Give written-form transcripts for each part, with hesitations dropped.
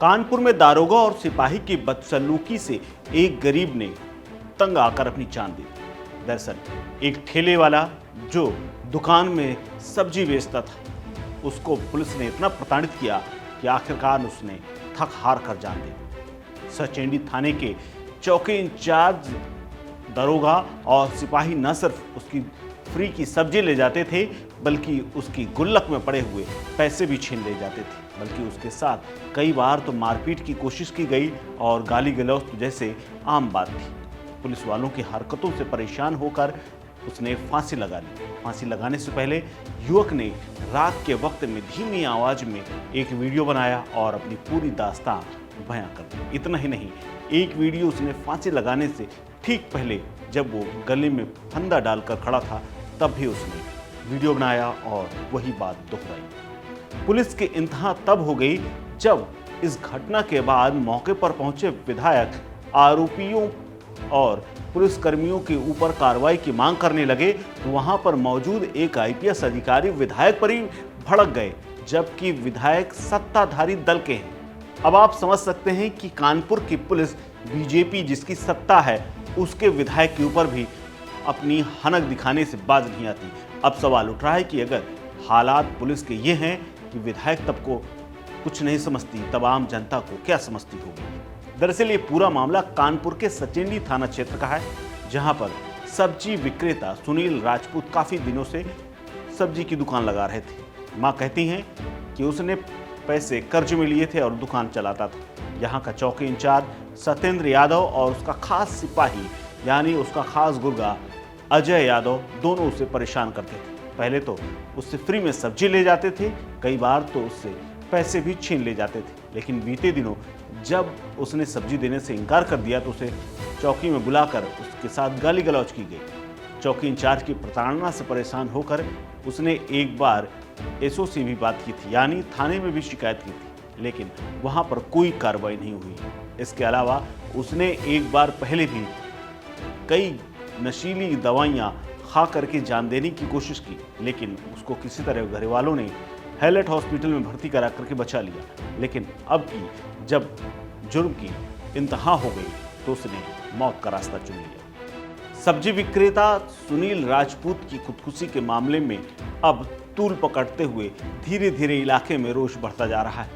कानपुर में दारोगा और सिपाही की बदसलूकी से एक गरीब ने तंग आकर अपनी जान दी। दरअसल एक ठेले वाला जो दुकान में सब्जी बेचता था, उसको पुलिस ने इतना प्रताड़ित किया कि आखिरकार उसने थक हार कर जान दी। सचेंडी थाने के चौकी इंचार्ज दारोगा और सिपाही न सिर्फ उसकी फ्री की सब्जी ले जाते थे, बल्कि उसकी गुल्लक में पड़े हुए पैसे भी छीन ले जाते थे। बल्कि उसके साथ कई बार तो मारपीट की कोशिश की गई और गाली गलौज जैसे आम बात थी। पुलिस वालों की हरकतों से परेशान होकर उसने फांसी लगा ली। फांसी लगाने से पहले युवक ने रात के वक्त में धीमी आवाज में एक वीडियो बनाया और अपनी पूरी दास्तां बयां कर दी। इतना ही नहीं, एक वीडियो उसने फांसी लगाने से ठीक पहले जब वो गले में फंदा डालकर खड़ा था, तब भी उसने वीडियो बनाया और वही बात दोहराई। पुलिस की इंतहा तब हो गई जब इस घटना के बाद मौके पर पहुंचे विधायक आरोपियों और पुलिसकर्मियों के ऊपर कार्रवाई की मांग करने लगे तो वहां पर मौजूद एक आईपीएस अधिकारी विधायक पर ही भड़क गए, जबकि विधायक सत्ताधारी दल के हैं। अब आप समझ सकते हैं कि कानपुर की पुलिस बीजेपी जिसकी सत्ता है, उसके विधायक के ऊपर भी अपनी हनक दिखाने से बाज नहीं आती। अब सवाल उठ रहा है कि अगर हालात पुलिस के ये हैं कि विधायक तब को कुछ नहीं समझती, तब आम जनता को क्या समझती होगी। दरअसल ये पूरा मामला कानपुर के सचेंडी थाना क्षेत्र का है, जहां पर सब्जी विक्रेता सुनील राजपूत काफी दिनों से सब्जी की दुकान लगा रहे थे। मां कहती हैं कि उसने पैसे कर्ज में लिए थे और दुकान चलाता था। यहाँ का चौकी इंचार्ज सत्येंद्र यादव और उसका खास सिपाही यानी उसका खास गुर्गा अजय यादव दोनों उसे परेशान करते थे। पहले तो उससे फ्री में सब्जी ले जाते थे, कई बार तो उससे पैसे भी छीन ले जाते थे। लेकिन बीते दिनों जब उसने सब्जी देने से इनकार कर दिया तो उसे चौकी में बुलाकर उसके साथ गाली गलौज की गई। चौकी इंचार्ज की प्रताड़ना से परेशान होकर उसने एक बार एसओ से भी बात की थी, यानी थाने में भी शिकायत की थी, लेकिन वहां पर कोई कार्रवाई नहीं हुई। इसके अलावा उसने एक बार पहले भी कई नशीली दवाइयां खा करके जान देने की कोशिश की, लेकिन उसको किसी तरह घर वालों ने हैलेट हॉस्पिटल में भर्ती करा करके बचा लिया। लेकिन अब की जब जुर्म की इंतहा हो गई तो उसने मौत का रास्ता चुन लिया। सब्जी विक्रेता सुनील राजपूत की खुदकुशी के मामले में अब तूल पकड़ते हुए धीरे धीरे इलाके में रोष बढ़ता जा रहा है।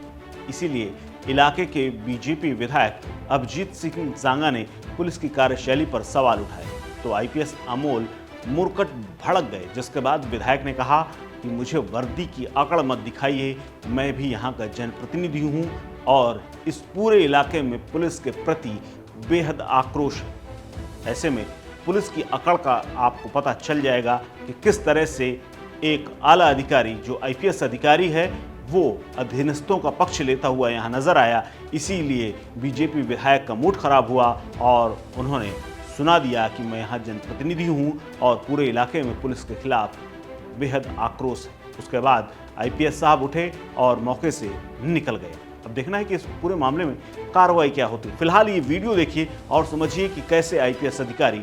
इसीलिए इलाके के बीजेपी विधायक अभिजीत सिंह जांगा ने पुलिस की कार्यशैली पर सवाल उठाए तो आईपीएस अमोल मुरकट भड़क गए, जिसके बाद विधायक ने कहा कि मुझे वर्दी की अकड़ मत दिखाइए, मैं भी यहाँ का जनप्रतिनिधि हूँ और इस पूरे इलाके में पुलिस के प्रति बेहद आक्रोश है। ऐसे में पुलिस की अकड़ का आपको पता चल जाएगा कि किस तरह से एक आला अधिकारी जो आईपीएस अधिकारी है वो अधीनस्थों का पक्ष लेता हुआ यहाँ नजर आया। इसीलिए बीजेपी विधायक का मूड खराब हुआ और उन्होंने सुना दिया कि मैं यहाँ जनप्रतिनिधि हूँ और पूरे इलाके में पुलिस के खिलाफ बेहद आक्रोश है। उसके बाद आईपीएस साहब उठे और मौके से निकल गए। अब देखना है कि इस पूरे मामले में कार्रवाई क्या होती है। फिलहाल ये वीडियो देखिए और समझिए कि कैसे आईपीएस अधिकारी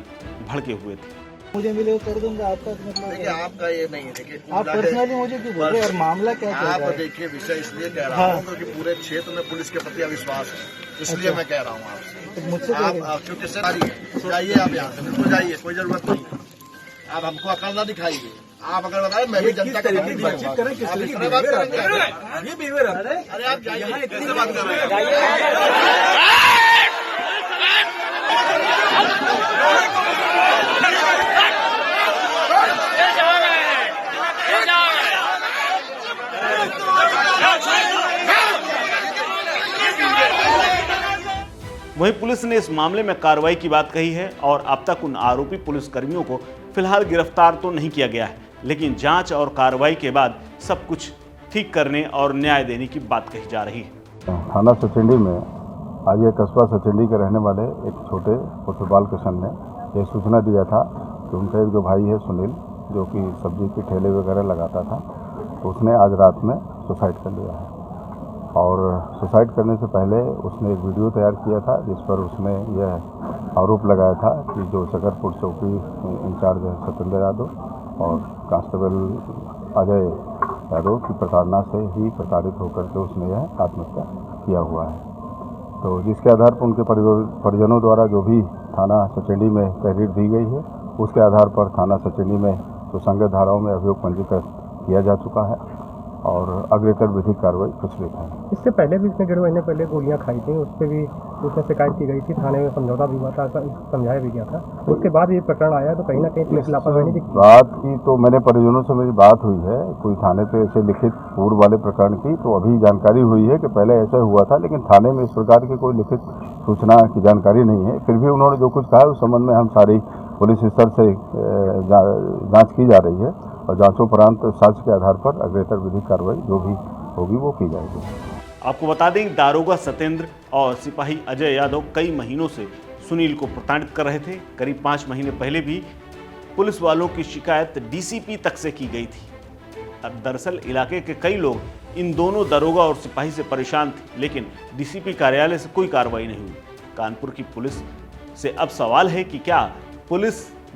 भड़के हुए थे। मुझे मिले वो कर दूंगा, आपका मतलब देखिए आपका ये नहीं है। देखिए आप पर्सनली मुझे क्यों बोल रहे हैं और मामला क्या चल रहा आप है? देखिए विषय इसलिए कह रहा हूँ क्योंकि पूरे क्षेत्र में पुलिस के प्रति अविश्वास है, इसलिए मैं कह रहा हूँ आपसे। तो मुझसे आप क्योंकि सरकारी है, जाइए आप यहाँ से बिल्कुल जाइए, कोई जरूरत नहीं है। आप हमको अकड़ ना दिखाइए। आप अगर बताए मैं भी जनता का प्रतिनिधि हूँ। आप इस तरह बात करेंगे? ये बिहेवियर है। अरे आप जाइए, कैसे बात कर रहे हैं? वहीं पुलिस ने इस मामले में कार्रवाई की बात कही है और अब तक उन आरोपी पुलिसकर्मियों को फिलहाल गिरफ्तार तो नहीं किया गया है, लेकिन जांच और कार्रवाई के बाद सब कुछ ठीक करने और न्याय देने की बात कही जा रही है। थाना सचेंडी में आज ये कस्बा सचेंडी के रहने वाले एक छोटे फुटबॉल किशन ने यह सूचना दिया था कि उनका एक जो भाई है सुनील, जो कि सब्जी के ठेले वगैरह लगाता था, तो उसने आज रात में सुसाइड कर लिया है। और सुसाइड करने से पहले उसने एक वीडियो तैयार किया था जिस पर उसने यह आरोप लगाया था कि जो शकरपुर चौकी इंचार्ज है सत्येंद्र यादव और कांस्टेबल अजय यादव की प्रताड़ना से ही प्रताड़ित होकर के उसने यह आत्महत्या किया हुआ है। तो जिसके आधार पर उनके परिजनों द्वारा जो भी थाना सचेंडी में तहरीर दी गई है, उसके आधार पर थाना सचेंडी में सुसंगत धाराओं में अभियोग पंजीकृत किया जा चुका है और अग्रेतर विधिक कार्रवाई प्रचलित है। इससे पहले भी इसने 1.5 महीने पहले गोलियां खाई थी, उस पर भी उसने शिकायत की गई थी, थाने में समझौता भी हुआ था, समझाया भी गया था। उसके बाद ये प्रकरण आया तो कहीं ना कहीं पुलिस लापरवाही दिखी। बात की तो मैंने परिजनों से मेरी बात हुई है, कोई थाने पे ऐसे लिखित पूर्व वाले प्रकरण की तो अभी जानकारी हुई है कि पहले ऐसा हुआ था, लेकिन थाने में इस प्रकार की कोई लिखित सूचना की जानकारी नहीं है। फिर भी उन्होंने जो कुछ कहा उस संबंध में हम सारी पुलिस स्तर से जाँच की जा रही है और जांचोपरांत साक्ष्य के आधार पर अग्रेतर विधिक कार्रवाई जो भी होगी वो की जाएगी। आपको बता दें, दारोगा सत्येंद्र और सिपाही अजय यादव कई महीनों से सुनील को प्रताड़ित कर रहे थे। करीब 5 महीने पहले भी पुलिस वालों की शिकायत डीसीपी तक से की गई थी। अब दरअसल इलाके के कई लोग इन दोनों दारोगा और सिपाही से परेशान थे, लेकिन डीसीपी कार्यालय से कोई कार्रवाई नहीं हुई। कानपुर की पुलिस से अब सवाल है कि क्या पुलिस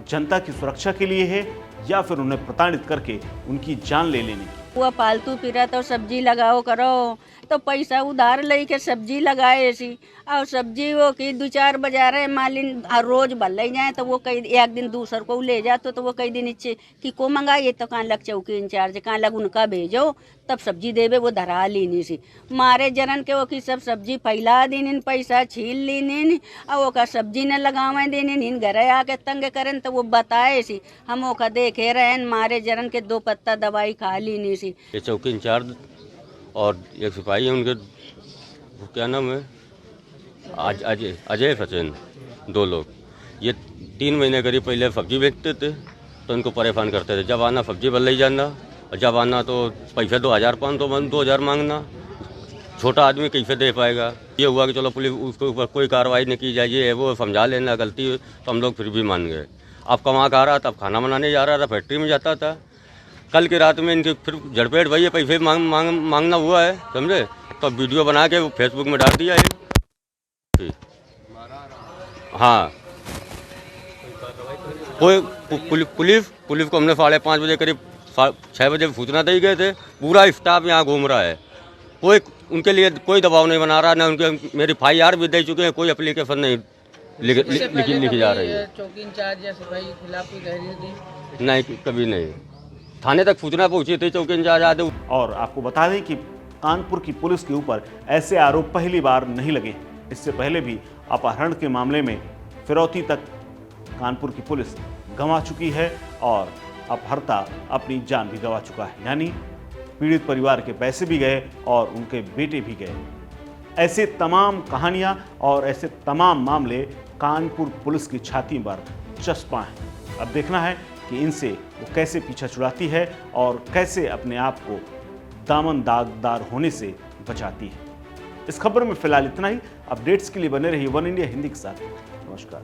जनता की सुरक्षा के लिए है या फिर उन्हें प्रताड़ित करके उनकी जान ले लेने की। वो पालतू फिरा तो सब्जी लगाओ करो तो पैसा उधार लेके सब्जी लगाए सी और सब्जी वो की 2-4 बाजार है मालिन रोज भल जाए तो वो कई एक दिन दूसर को ले जाते तो वो कई दिन इच्छे कि को मंगाइए तो कहाँ लग चौकी इंचार्ज कहाँ लग उनका भेजो तब सब्जी देवे वो धरा लीनी सी मारे जरन के वो की सब सब्जी फैला दीनी पैसा छील लीनी और वो का सब्जी न लगावे देनी घर आके तंग करें तो वो बताए सी हम वो का देखे रहे मारे जरन के 2 पत्ता दवाई खा लीनी सी। ये चौकी इंचार्ज और एक सिपाही है, उनके क्या नाम है अजय सचिन, 2 लोग। ये 3 महीने करीब पहले सब्जी बेचते थे तो इनको परेशान करते थे। जब आना सब्जी बदल जाना और जब आना तो पैसे 2,500 मांगना। छोटा आदमी कैसे दे पाएगा। ये हुआ कि चलो पुलिस उसके ऊपर कोई कार्रवाई नहीं की जाए, ये वो समझा लेना गलती, तो हम लोग फिर भी मान गए। अब कमा खा रहा था, खाना बनाने जा रहा था, फैक्ट्री में जाता था। कल की रात में इनके फिर झड़पेट भैया पैसे मांगना हुआ है, समझे, तो वीडियो बना के वो फेसबुक में डाल दिया है। हाँ, कोई पुलिस को हमने 5:30 बजे करीब 6 बजे सूचना दे गए थे। पूरा स्टाफ यहाँ घूम रहा है, कोई उनके लिए कोई दबाव नहीं बना रहा, ना उनके मेरी FIR भी दे चुके हैं, कोई एप्लीकेशन नहीं लिखी जा रही है। चौकी इंचार्ज या सिपाही के खिलाफ कोई तहरीर दी? नहीं, कभी नहीं। थाने तक सूचना पहुंची थी, चौकी इंचार्ज आदि। और आपको बता दें कि कानपुर की पुलिस के ऊपर ऐसे आरोप पहली बार नहीं लगे। इससे पहले भी अपहरण के मामले में फिरौती तक कानपुर की पुलिस गंवा चुकी है और अपहर्ता अपनी जान भी गंवा चुका है, यानी पीड़ित परिवार के पैसे भी गए और उनके बेटे भी गए। ऐसे तमाम कहानियां और ऐसे तमाम मामले कानपुर पुलिस की छाती पर चस्पा हैं। अब देखना है कि इनसे वो कैसे पीछा छुड़ाती है और कैसे अपने आप को दामनदागदार होने से बचाती है। इस खबर में फिलहाल इतना ही। अपडेट्स के लिए बने रहिए वन इंडिया हिंदी के साथ। नमस्कार।